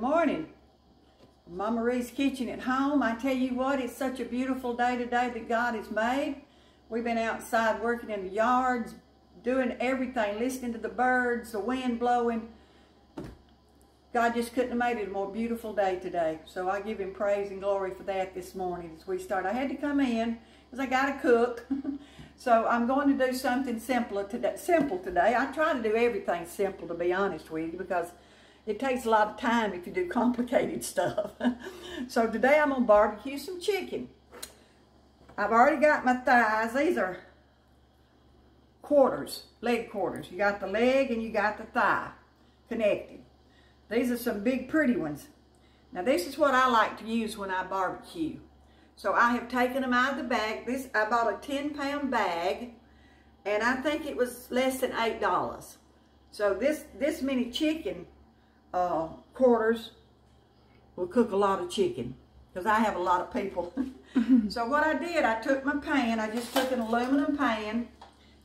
morning. Mama Marie's Kitchen at home. I tell you what, it's such a beautiful day today that God has made. We've been outside working in the yards, doing everything, listening to the birds, the wind blowing. God just couldn't have made it a more beautiful day today. So I give him praise and glory for that this morning as we start. I had to come in because I got to cook. So I'm going to do something simple today. I try to do everything simple, to be honest with you, because it takes a lot of time if you do complicated stuff. So today I'm going to barbecue some chicken. I've already got my thighs. These are quarters, leg quarters. You got the leg and you got the thigh connected. These are some big pretty ones. Now this is what I like to use when I barbecue. So I have taken them out of the bag. I bought a 10-pound bag, and I think it was less than $8. So this many chicken quarters will cook a lot of chicken, because I have a lot of people. So what I did, I took my pan. I just took an aluminum pan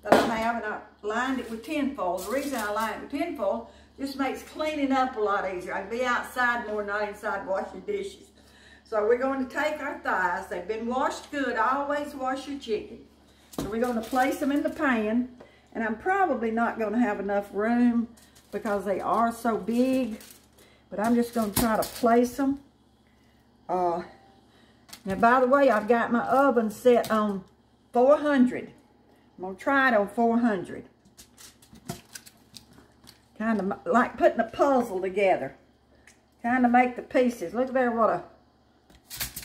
that I have, and I lined it with tinfoil. The reason I lined it with tinfoil just makes cleaning up a lot easier. I can be outside more, not inside washing dishes. So we're going to take our thighs. They've been washed good. Always wash your chicken. So we're going to place them in the pan. And I'm probably not going to have enough room because they are so big. But I'm just going to try to place them. Now, by the way, I've got my oven set on 400. I'm going to try it on 400. Kind of like putting a puzzle together. Kind of make the pieces. Look there, what a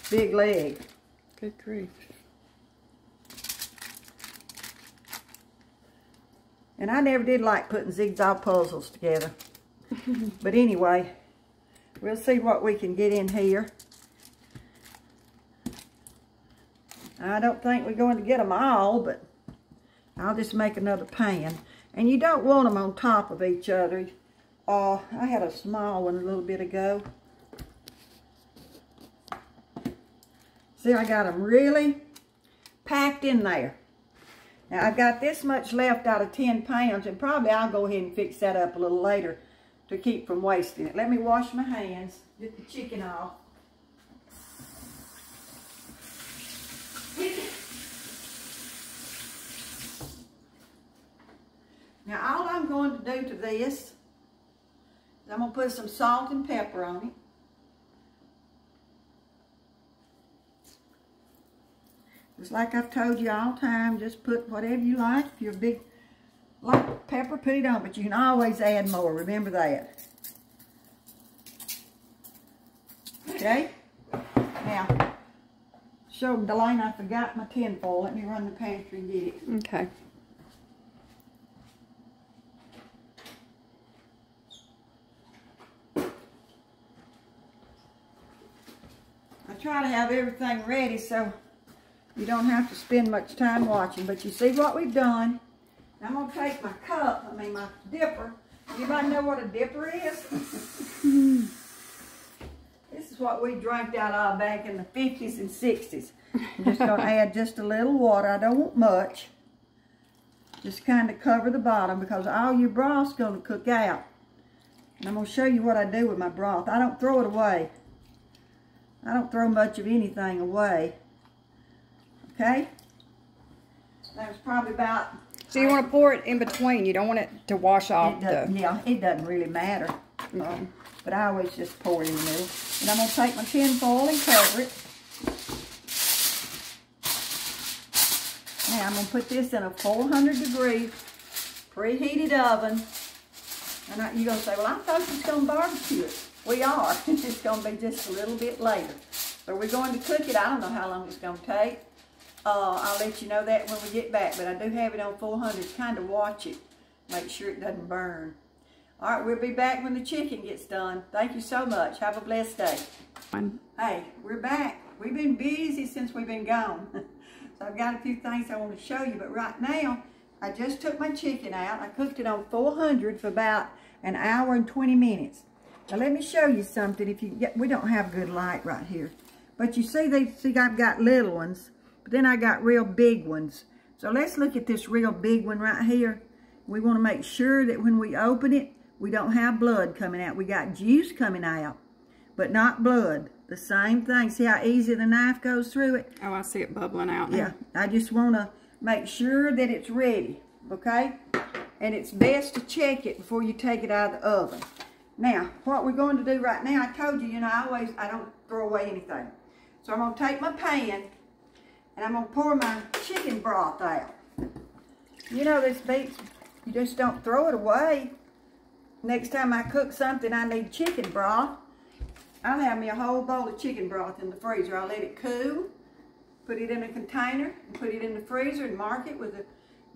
big leg. Good grief. And I never did like putting zigzag puzzles together. But anyway, we'll see what we can get in here. I don't think we're going to get them all, but I'll just make another pan. And you don't want them on top of each other. I had a small one a little bit ago. See, I got them really packed in there. Now, I've got this much left out of 10 pounds, and probably I'll go ahead and fix that up a little later to keep from wasting it. Let me wash my hands, get the chicken off. Now, all I'm going to do to this is I'm going to put some salt and pepper on it. Just like I've told you all the time, just put whatever you like. If you're a big, like pepper, put it on, but you can always add more. Remember that. Okay? Now, show Delane I forgot my tinfoil. Let me run the pantry and get it. Okay. I try to have everything ready so you don't have to spend much time watching. But you see what we've done. I'm going to take my cup, my dipper. Anybody know what a dipper is? This is what we drank out of back in the 50s and 60s. I'm just going to add just a little water. I don't want much. Just kind of cover the bottom because all your broth's going to cook out. And I'm going to show you what I do with my broth. I don't throw it away. I don't throw much of anything away. Okay? That was probably about... So you want to pour it in between. You don't want it to wash off Yeah, it doesn't really matter. Okay. But I always just pour it in the middle. And I'm going to take my tin foil and cover it. Now I'm going to put this in a 400-degree preheated oven. And you're going to say, well, I thought you was going to barbecue it. We are. It's going to be just a little bit later. So we're going to cook it. I don't know how long it's going to take. I'll let you know that when we get back. But I do have it on 400. Kind of watch it. Make sure it doesn't burn. All right, we'll be back when the chicken gets done. Thank you so much. Have a blessed day. Hey, we're back. We've been busy since we've been gone. So I've got a few things I want to show you. But right now, I just took my chicken out. I cooked it on 400 for about an hour and 20 minutes. Now let me show you something. We don't have good light right here. But you see, I've got little ones. But then I got real big ones. So let's look at this real big one right here. We want to make sure that when we open it, we don't have blood coming out. We got juice coming out. but not blood. The same thing. See how easy the knife goes through it? Oh, I see it bubbling out now. Yeah, I just want to make sure that it's ready, okay? And it's best to check it before you take it out of the oven. Now, what we're going to do right now, I told you, you know, I don't throw away anything. So I'm going to take my pan, and I'm going to pour my chicken broth out. You know, this beets, you just don't throw it away. Next time I cook something I need chicken broth, I'll have me a whole bowl of chicken broth in the freezer. I'll let it cool, put it in a container, and put it in the freezer and mark it with a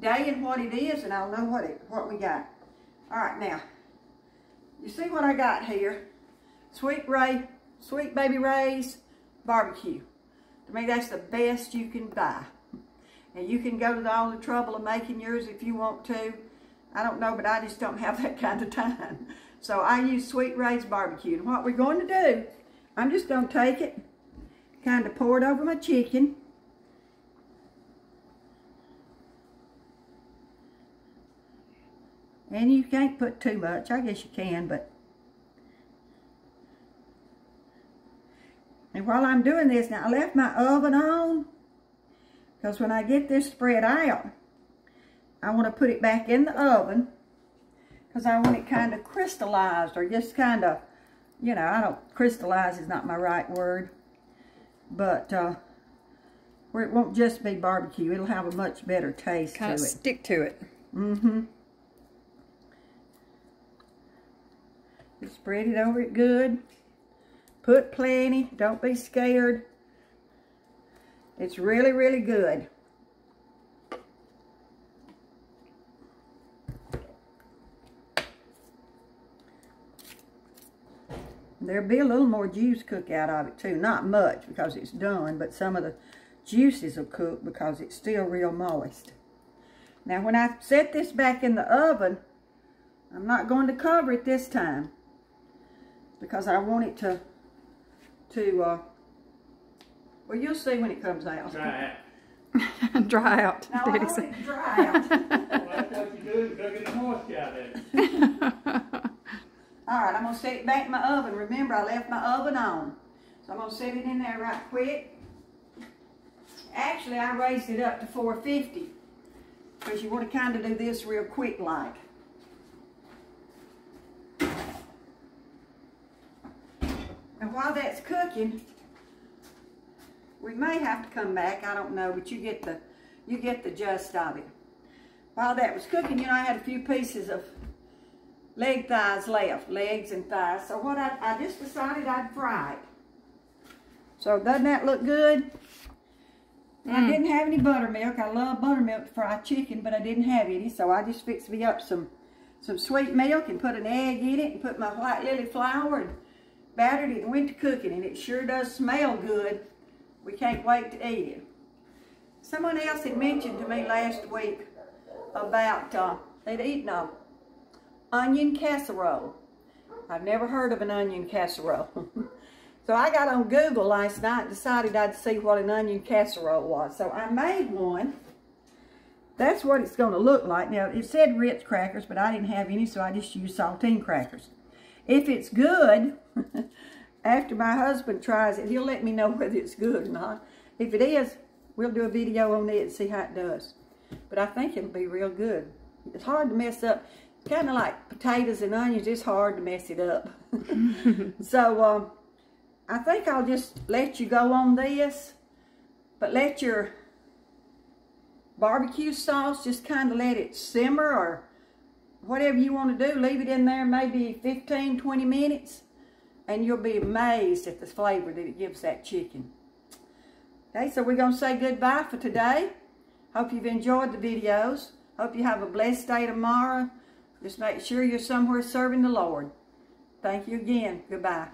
day and what it is, and I'll know what we got. All right, now, you see what I got here? Sweet Baby Ray's barbecue. To me, that's the best you can buy. And you can go to all the trouble of making yours if you want to. I don't know, but I just don't have that kind of time. So I use Sweet Ray's barbecue. And what we're going to do, I'm just going to take it, kind of pour it over my chicken. And you can't put too much. I guess you can, but. And while I'm doing this, now I left my oven on, because when I get this spread out, I want to put it back in the oven, because I want it kind of crystallized, or just kind of, you know, crystallize is not my right word, but where it won't just be barbecue, it'll have a much better taste to it. Kind of stick to it. Mm-hmm. Just spread it over it good. Put plenty. Don't be scared. It's really, really good. There'll be a little more juice cook out of it too. Not much because it's done, but some of the juices will cook because it's still real moist. Now when I set this back in the oven, I'm not going to cover it this time because I want it to well, you'll see when it comes out. Dry out. Dry out. No, I want it to dry out. Well, that's what you do, cooking the moisture out of it. All right, I'm going to set it back in my oven. Remember, I left my oven on. So I'm going to set it in there right quick. Actually, I raised it up to 450 because you want to kind of do this real quick like. And while that's cooking, we may have to come back. I don't know, but you get the gist of it. While that was cooking, you know, I had a few pieces of leg thighs left, legs and thighs. So what I just decided I'd fry it. So doesn't that look good? I didn't have any buttermilk. I love buttermilk to fry chicken, but I didn't have any. So I just fixed me up some sweet milk and put an egg in it and put my white lily flour and battered it and went to cooking. And it sure does smell good. We can't wait to eat it. Someone else had mentioned to me last week about they'd eaten an onion casserole. I've never heard of an onion casserole. So I got on Google last night and decided I'd see what an onion casserole was. So I made one. That's what it's going to look like. Now, it said Ritz crackers, but I didn't have any, so I just used saltine crackers. If it's good, after my husband tries it, he'll let me know whether it's good or not. If it is, we'll do a video on it and see how it does. But I think it'll be real good. It's hard to mess up. It's kind of like potatoes and onions. It's hard to mess it up. So, I think I'll just let you go on this, but let your barbecue sauce just kind of let it simmer or whatever you want to do. Leave it in there maybe 15, 20 minutes, and you'll be amazed at the flavor that it gives that chicken. Okay, so we're going to say goodbye for today. Hope you've enjoyed the videos. Hope you have a blessed day tomorrow. Just make sure you're somewhere serving the Lord. Thank you again. Goodbye.